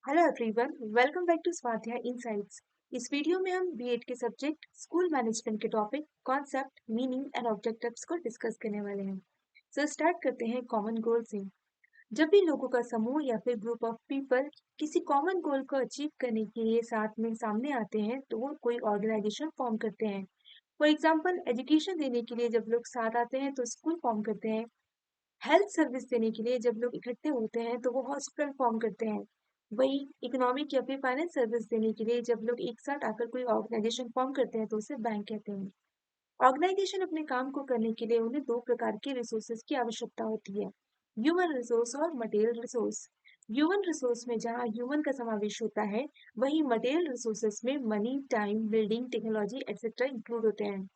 Hello everyone, welcome back to Swadhyay insights. इस video में हम बीएड के सब्जेक्ट स्कूल मैनेजमेंट के topic concept, meaning and objectives को डिस्कस करने वाले हैं। सो स्टार्ट करते हैं कॉमन गोल से। जब भी लोगों का समूह या फिर ग्रुप ऑफ पीपल किसी कॉमन गोल को अचीव करने के लिए साथ में सामने आते हैं तो वो कोई ऑर्गेनाइजेशन फॉर्म करते हैं। फॉर एग्जाम्पल, एजुकेशन देने के लिए जब लोग साथ आते हैं तो स्कूल फॉर्म करते हैं। हेल्थ सर्विस देने के लिए जब लोग इकट्ठे होते हैं तो वो हॉस्पिटल फॉर्म करते हैं। वही इकोनॉमिक या फिर फाइनेंस सर्विस देने के लिए जब लोग एक साथ आकर कोई ऑर्गेनाइजेशन फॉर्म करते हैं तो उसे बैंक कहते हैं। ऑर्गेनाइजेशन अपने काम को करने के लिए उन्हें दो प्रकार के रिसोर्सेज की आवश्यकता होती है, ह्यूमन रिसोर्स और मटेरियल रिसोर्स। ह्यूमन रिसोर्स में जहाँ ह्यूमन का समावेश होता है, वही मटेरियल रिसोर्सेज में money, time, building, technology etcetera include होते हैं।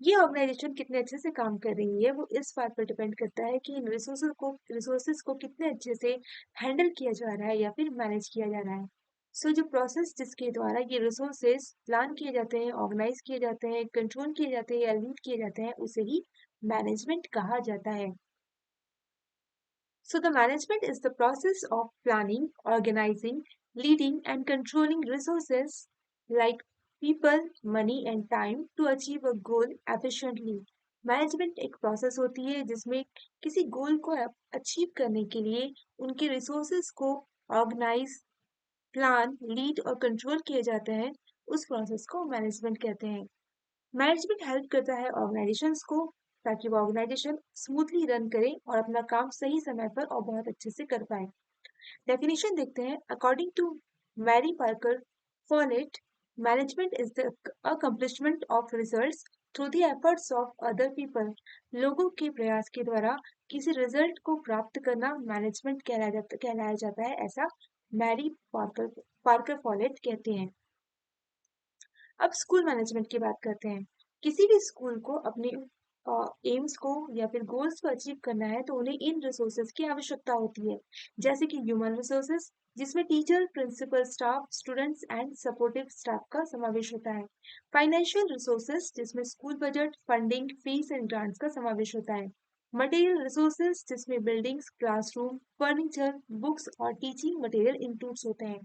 ये ऑर्गेनाइजेशन कितने अच्छे से काम कर रही है वो इस बात पर डिपेंड करता है कि इन रिसोर्सेज को कितने अच्छे से हैंडल किया जा रहा है या फिर मैनेज किया जा रहा है। सो जो प्रोसेस जिसके द्वारा ये रिसोर्सेज प्लान किए जाते हैं, ऑर्गेनाइज किए जाते हैं, कंट्रोल किए जाते हैं या लीड किए जाते हैं, उसे ही मैनेजमेंट कहा जाता है। So the management is the process of planning, organizing, leading and controlling resources like people, money and time to achieve a goal efficiently. Management एक प्रोसेस होती है जिसमें किसी गोल को अचीव करने के लिए उनके रिसोर्सेस को ऑर्गेनाइज, प्लान, लीड और कंट्रोल किए जाते हैं। उस प्रोसेस को मैनेजमेंट कहते हैं। मैनेजमेंट हेल्प करता है ऑर्गेनाइजेशंस को ताकि वो ऑर्गेनाइजेशन स्मूथली रन करे और अपना काम सही समय पर और बहुत अच्छे से कर पाए। डेफिनेशन देखते हैं। According to Mary Parker Follett, management is the accomplishment of results through the efforts of other people. लोगों के प्रयास के द्वारा किसी रिजल्ट को प्राप्त करना मैनेजमेंट कहलाया जाता है, ऐसा मैरी पार्कर पार्कर फॉलेट कहते हैं। अब स्कूल मैनेजमेंट की बात करते हैं। किसी भी स्कूल को अपने एम्स को या फिर गोल्स को अचीव करना है तो उन्हें इन रिसोर्सेज की आवश्यकता होती है, जैसे कि ह्यूमन रिसोर्सेज जिसमें teacher, principal, staff, students and supportive staff का समावेश होता है। फाइनेंशियल रिसोर्सेज जिसमें school budget, funding, fees and grants का समावेश होता है। मटेरियल रिसोर्सेज जिसमें बिल्डिंग्स, क्लासरूम, फर्नीचर, बुक्स और टीचिंग मटेरियल इंक्लूड्स होते हैं।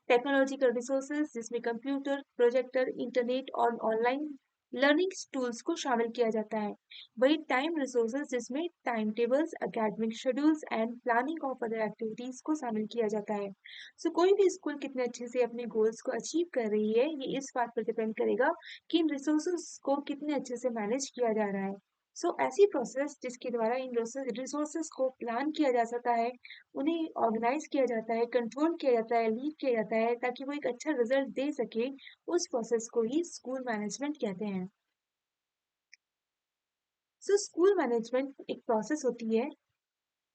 टेक्नोलॉजिकल रिसोर्सेज जिसमें कंप्यूटर, प्रोजेक्टर, इंटरनेट और ऑनलाइन लर्निंग टूल्स को शामिल किया जाता है। वही टाइम रिसोर्सेज जिसमें time tables, academic schedules and planning of other activities को शामिल किया जाता है। सो कोई भी स्कूल कितने अच्छे से अपने गोल्स को अचीव कर रही है, ये इस बात पर डिपेंड करेगा कि इन रिसोर्सेज को कितने अच्छे से मैनेज किया जा रहा है। सो ऐसी प्रोसेस जिसके द्वारा इन रिसोर्सेज को प्लान किया जा सकता है, उन्हें ऑर्गेनाइज किया जाता है, कंट्रोल किया जाता है, लीड किया जाता है ताकि वो एक अच्छा रिजल्ट दे सके, उस प्रोसेस को ही स्कूल मैनेजमेंट कहते हैं। सो स्कूल मैनेजमेंट एक प्रोसेस होती है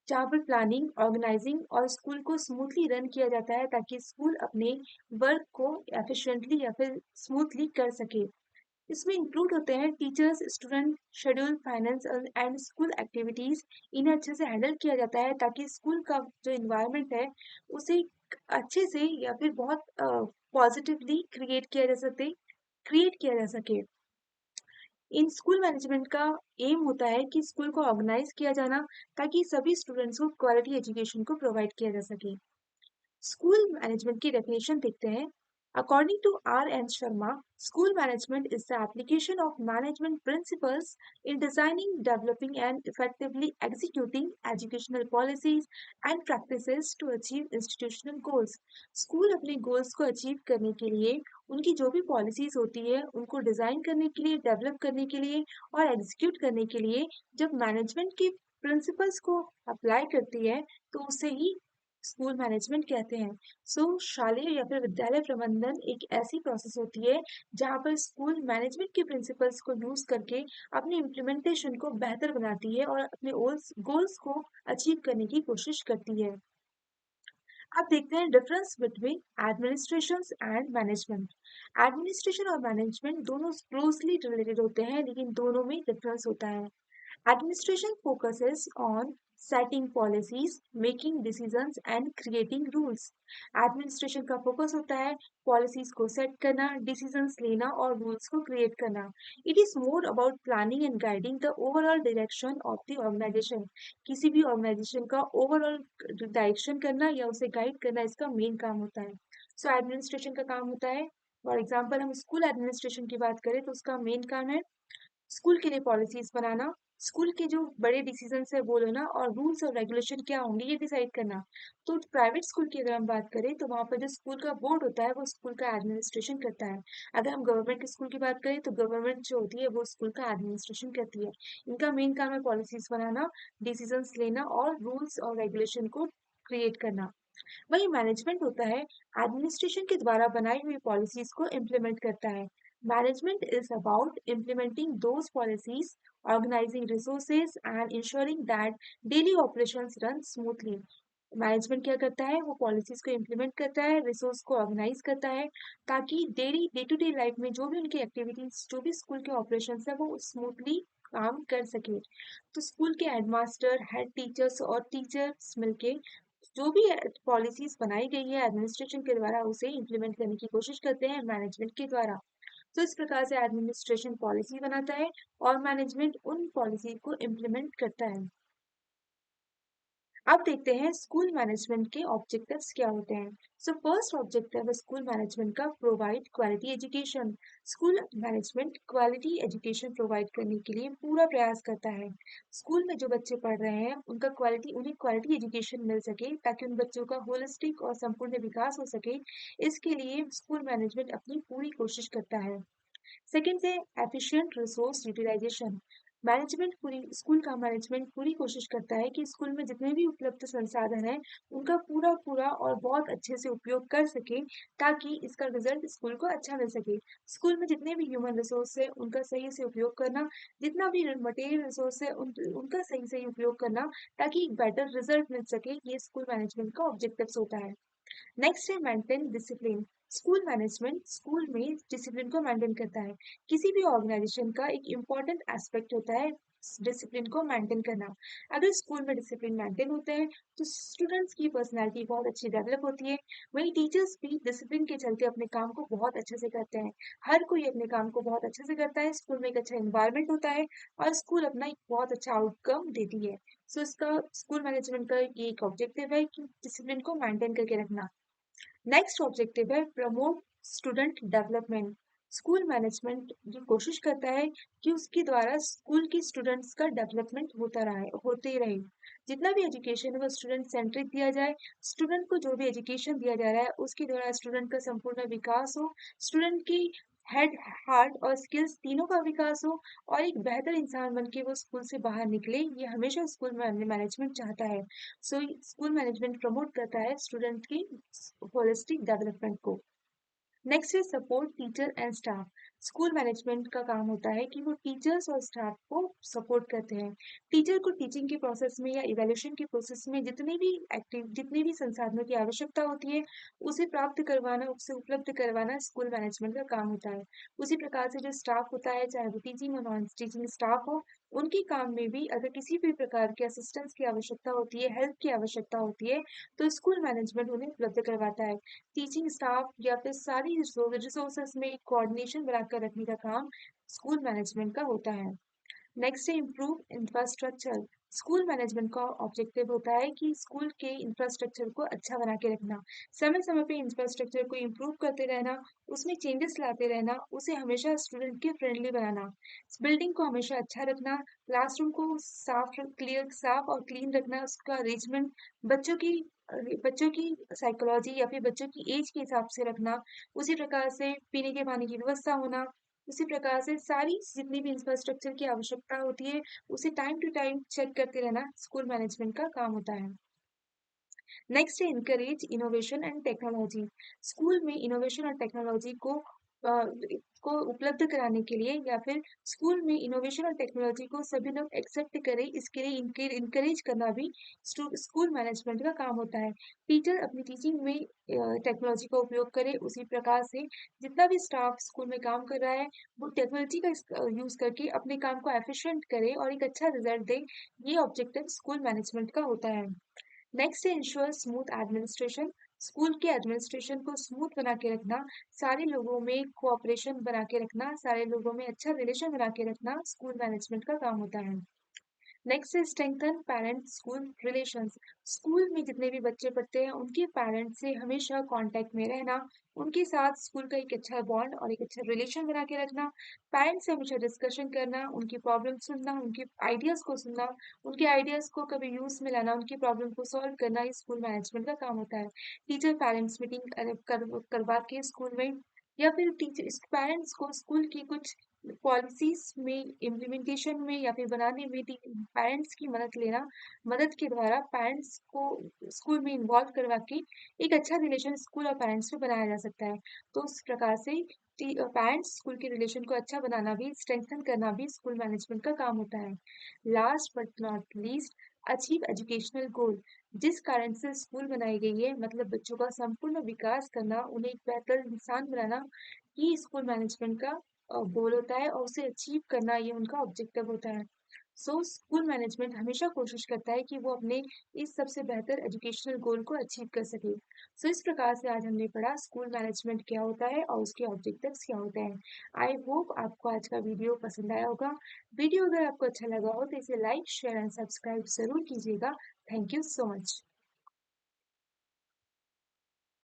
जहाँ पर प्लानिंग, ऑर्गेनाइजिंग और स्कूल को स्मूथली रन किया जाता है ताकि स्कूल अपने वर्क को एफिशिएंटली या फिर स्मूथली कर सके। इसमें इंक्लूड होते हैं teachers, student, schedule, finance and school activities. इन्हें अच्छे से हैंडल किया जाता है ताकि स्कूल का जो इन्वायरमेंट है उसे अच्छे से या फिर बहुत पॉजिटिवली क्रिएट किया जा सके। इन स्कूल मैनेजमेंट का एम होता है कि स्कूल को ऑर्गेनाइज किया जाना ताकि सभी स्टूडेंट्स को क्वालिटी एजुकेशन को प्रोवाइड किया जा सके। स्कूल मैनेजमेंट की डेफिनेशन देखते हैं। According to R N Sharma, school management is the application of management principles in designing, developing and effectively executing educational policies and practices to achieve institutional goals. School अपने goals को achieve करने के लिए उनकी जो भी पॉलिसीज होती है उनको डिजाइन करने के लिए, डेवलप करने के लिए और एग्जीक्यूट करने के लिए जब मैनेजमेंट के प्रिंसिपल्स को अप्लाई करती है तो उसे ही स्कूल मैनेजमेंट कहते हैं। सो शालेय या फिर विद्यालय प्रबंधन एक ऐसी प्रोसेस होती है जहाँ पर स्कूल मैनेजमेंट के प्रिंसिपल्स को यूज करके अपने इम्प्लीमेंटेशन को बेहतर बनाती है और अपने गोल्स को अचीव करने की कोशिश करती है। अब देखते हैं difference between administration and management. Administration और मैनेजमेंट दोनों क्लोजली रिलेटेड होते हैं लेकिन दोनों में डिफरेंस होता है। Administration focuses on setting policies, making decisions and creating rules. Administration का फोकस होता है पॉलिसीज को सेट करना, डिसीजंस लेना और रूल्स को क्रिएट करना। It is more about planning and guiding the overall direction of the organisation. किसी भी ऑर्गेनाइजेशन का ओवरऑल डायरेक्शन करना या उसे गाइड करना इसका मेन काम होता है। सो एडमिनिस्ट्रेशन का काम होता है, फॉर एग्जाम्पल हम स्कूल एडमिनिस्ट्रेशन की बात करें तो उसका मेन काम है स्कूल के लिए पॉलिसीज बनाना, स्कूल के जो बड़े डिसीजंस है वो लेना और रूल्स और रेगुलेशन क्या होंगे ये डिसाइड करना। तो प्राइवेट स्कूल की अगर हम बात करें तो वहाँ पर जो स्कूल का बोर्ड होता है वो स्कूल का एडमिनिस्ट्रेशन करता है। अगर हम गवर्नमेंट स्कूल की बात करें तो गवर्नमेंट जो होती है वो स्कूल का एडमिनिस्ट्रेशन करती है। इनका मेन काम है पॉलिसीज बनाना, डिसीजंस लेना और रूल्स और रेगुलेशन को क्रिएट करना। वही मैनेजमेंट होता है एडमिनिस्ट्रेशन के द्वारा बनाई हुई पॉलिसीज को इम्प्लीमेंट करता है। Management is about implementing those policies, organising resources and ensuring that daily operations run smoothly. Management क्या करता है, वो पॉलिसीज को इम्प्लीमेंट करता है, रिसोर्स को ऑर्गेनाइज करता है ताकि daily day to day life में जो भी उनकी एक्टिविटीज, जो भी स्कूल के ऑपरेशंस है वो स्मूथली काम कर सके। तो स्कूल के हेडमास्टर, हेड टीचर्स और टीचर्स मिलके जो भी पॉलिसीज बनाई गई है एडमिनिस्ट्रेशन के द्वारा उसे इम्प्लीमेंट करने की कोशिश करते हैं मैनेजमेंट के द्वारा। तो इस प्रकार से एडमिनिस्ट्रेशन पॉलिसी बनाता है और मैनेजमेंट उन पॉलिसी को इम्प्लीमेंट करता है। अब देखते हैं स्कूल मैनेजमेंट के ऑब्जेक्टिव्स क्या होते हैं। सो फर्स्ट ऑब्जेक्टिव है स्कूल मैनेजमेंट का provide quality education. School management quality education provide करने के लिए पूरा प्रयास करता है। स्कूल में जो बच्चे पढ़ रहे हैं उन्हें क्वालिटी एजुकेशन मिल सके ताकि उन बच्चों का होलिस्टिक और संपूर्ण विकास हो सके। इसके लिए स्कूल मैनेजमेंट अपनी पूरी कोशिश करता है। सेकंड है एफिशिएंट रिसोर्स यूटिलाइजेशन। स्कूल का मैनेजमेंट पूरी कोशिश करता है कि स्कूल में जितने भी उपलब्ध संसाधन हैं उनका पूरा पूरा और बहुत अच्छे से उपयोग कर सके ताकि इसका रिजल्ट स्कूल को अच्छा मिल सके। स्कूल में जितने भी ह्यूमन रिसोर्स है उनका सही से उपयोग करना, जितना भी मटेरियल रिसोर्स है उनका सही सही उपयोग करना ताकि एक बेटर रिजल्ट मिल सके, ये स्कूल मैनेजमेंट का ऑब्जेक्टिव्स होता है। नेक्स्ट है maintain discipline. School management school में डिसिप्लिन को मेंटेन करता है। किसी भी ऑर्गेनाइजेशन का एक इम्पॉर्टेंट एस्पेक्ट होता है डिसिप्लिन को मेंटेन करना। अगर स्कूल में डिसिप्लिन मेंटेन होता है तो स्टूडेंट्स की पर्सनैलिटी बहुत अच्छी डेवलप होती है। वहीं टीचर्स भी डिसिप्लिन के चलते अपने काम को बहुत अच्छे से करते हैं। हर कोई अपने काम को बहुत अच्छे से करता है, स्कूल में एक अच्छा इन्वायरमेंट होता है और स्कूल अपना एक बहुत अच्छा आउटकम देती है। सो इसका स्कूल मैनेजमेंट का ये एक ऑब्जेक्टिव है कि डिसिप्लिन को मेंटेन करके रखना। नेक्स्ट ऑब्जेक्टिव है promote student development. School management ये कोशिश करता है कि उसके द्वारा स्कूल की स्टूडेंट्स का डेवलपमेंट होते रहे। जितना भी एजुकेशन है वो स्टूडेंट सेंट्रिक दिया जाए। स्टूडेंट को जो भी एजुकेशन दिया जा रहा है उसके द्वारा स्टूडेंट का संपूर्ण विकास हो, स्टूडेंट की हेड, हार्ट और स्किल्स तीनों का विकास हो और एक बेहतर इंसान बन के वो स्कूल से बाहर निकले, ये हमेशा स्कूल मैनेजमेंट चाहता है। सो स्कूल मैनेजमेंट प्रमोट करता है स्टूडेंट की होलिस्टिक डेवलपमेंट को। नेक्स्ट है support teacher and staff. School management का काम होता है कि वो टीचर्स और स्टाफ को सपोर्ट करते हैं। टीचर को टीचिंग के प्रोसेस में या इवैल्यूएशन के प्रोसेस में जितने भी संसाधनों की आवश्यकता होती है उसे प्राप्त करवाना, उसे उपलब्ध करवाना स्कूल मैनेजमेंट का काम होता है। उसी प्रकार से जो स्टाफ होता है चाहे वो टीचिंग और नॉन टीचिंग स्टाफ हो, उनके काम में भी अगर किसी भी प्रकार के असिस्टेंस की आवश्यकता होती है, हेल्प की आवश्यकता होती है तो स्कूल मैनेजमेंट उन्हें उपलब्ध करवाता है। टीचिंग स्टाफ या फिर सारी रिसोर्सेस में एक कोऑर्डिनेशन बनाकर रखने का काम स्कूल मैनेजमेंट का होता है। नेक्स्ट है इम्प्रूव इंफ्रास्ट्रक्चर। स्कूल मैनेजमेंट का ऑब्जेक्टिव होता है कि स्कूल के इंफ्रास्ट्रक्चर को अच्छा बना के रखना, समय समय पे इंफ्रास्ट्रक्चर को इम्प्रूव करते रहना, उसमें चेंजेस लाते रहना, उसे हमेशा स्टूडेंट के फ्रेंडली बनाना, बिल्डिंग को हमेशा अच्छा रखना, क्लासरूम को साफ और क्लीन रखना, उसका अरेंजमेंट बच्चों की साइकोलॉजी या फिर बच्चों की एज के हिसाब से रखना, उसी प्रकार से पीने के पानी की व्यवस्था होना, उसी प्रकार से सारी जितनी भी इंफ्रास्ट्रक्चर की आवश्यकता होती है उसे टाइम टू टाइम चेक करते रहना स्कूल मैनेजमेंट का काम होता है। नेक्स्ट है encourage innovation and technology. School में इनोवेशन और टेक्नोलॉजी को अ, को उपलब्ध कराने के लिए या फिर स्कूल में इनोवेशन और टेक्नोलॉजी को सभी लोग एक्सेप्ट करें, इसके लिए इनके इनकरेज करना भी स्कूल मैनेजमेंट का काम होता है। टीचर अपनी टीचिंग में टेक्नोलॉजी का उपयोग करे, उसी प्रकार से जितना भी स्टाफ स्कूल में काम कर रहा है वो टेक्नोलॉजी का यूज करके अपने काम को एफिशिएंट करे और एक अच्छा रिजल्ट दे। ये ऑब्जेक्टिव स्कूल मैनेजमेंट का होता है। नेक्स्ट है इंश्योर स्मूथ एडमिनिस्ट्रेशन। स्कूल के एडमिनिस्ट्रेशन को स्मूथ बना के रखना, सारे लोगों में कोऑपरेशन बना के रखना, सारे लोगों में अच्छा रिलेशन बना के रखना स्कूल मैनेजमेंट का काम होता है। नेक्स्ट है strengthen parent school relations. School में जितने भी बच्चे पढ़ते हैं उनके पेरेंट्स से हमेशा कांटेक्ट में रहना, उनके साथ स्कूल का एक अच्छा बॉन्ड और एक अच्छा रिलेशन बना के रखना, पेरेंट्स से हमेशा डिस्कशन करना, उनकी प्रॉब्लम सुनना, उनके आइडियाज को सुनना, उनके आइडियाज को कभी यूज में लाना, उनकी प्रॉब्लम को सॉल्व करना, ये स्कूल मैनेजमेंट का काम होता है। टीचर पेरेंट्स मीटिंग करवा के स्कूल में या फिर टीचर पेरेंट्स को स्कूल की कुछ पॉलिसीज में इम्प्लीमेंटेशन में या फिर बनाने में पेरेंट्स की मदद के द्वारा पेरेंट्स को स्कूल में इन्वॉल्व करवा के एक अच्छा रिलेशन स्कूल और पेरेंट्स में बनाया जा सकता है। तो उस प्रकार से पेरेंट्स स्कूल के रिलेशन को अच्छा बनाना भी स्ट्रेंथन करना भी स्कूल मैनेजमेंट का काम होता है। Last but not least, achieve educational goal. जिस कारण से स्कूल बनाई गई है मतलब बच्चों का संपूर्ण विकास करना, उन्हें एक बेहतर इंसान बनाना, ये स्कूल मैनेजमेंट का गोल होता है और उसे अचीव करना ये उनका ऑब्जेक्टिव होता है। सो स्कूल मैनेजमेंट हमेशा कोशिश करता है कि वो अपने इस सबसे बेहतर एजुकेशनल गोल को अचीव कर सके। सो इस प्रकार से आज हमने पढ़ा स्कूल मैनेजमेंट क्या होता है और उसके ऑब्जेक्टिव्स क्या होते हैं। आई होप आपको आज का वीडियो पसंद आया होगा। वीडियो अगर आपको अच्छा लगा हो तो इसे लाइक शेयर एंड सब्सक्राइब जरूर कीजिएगा। Thank you so much.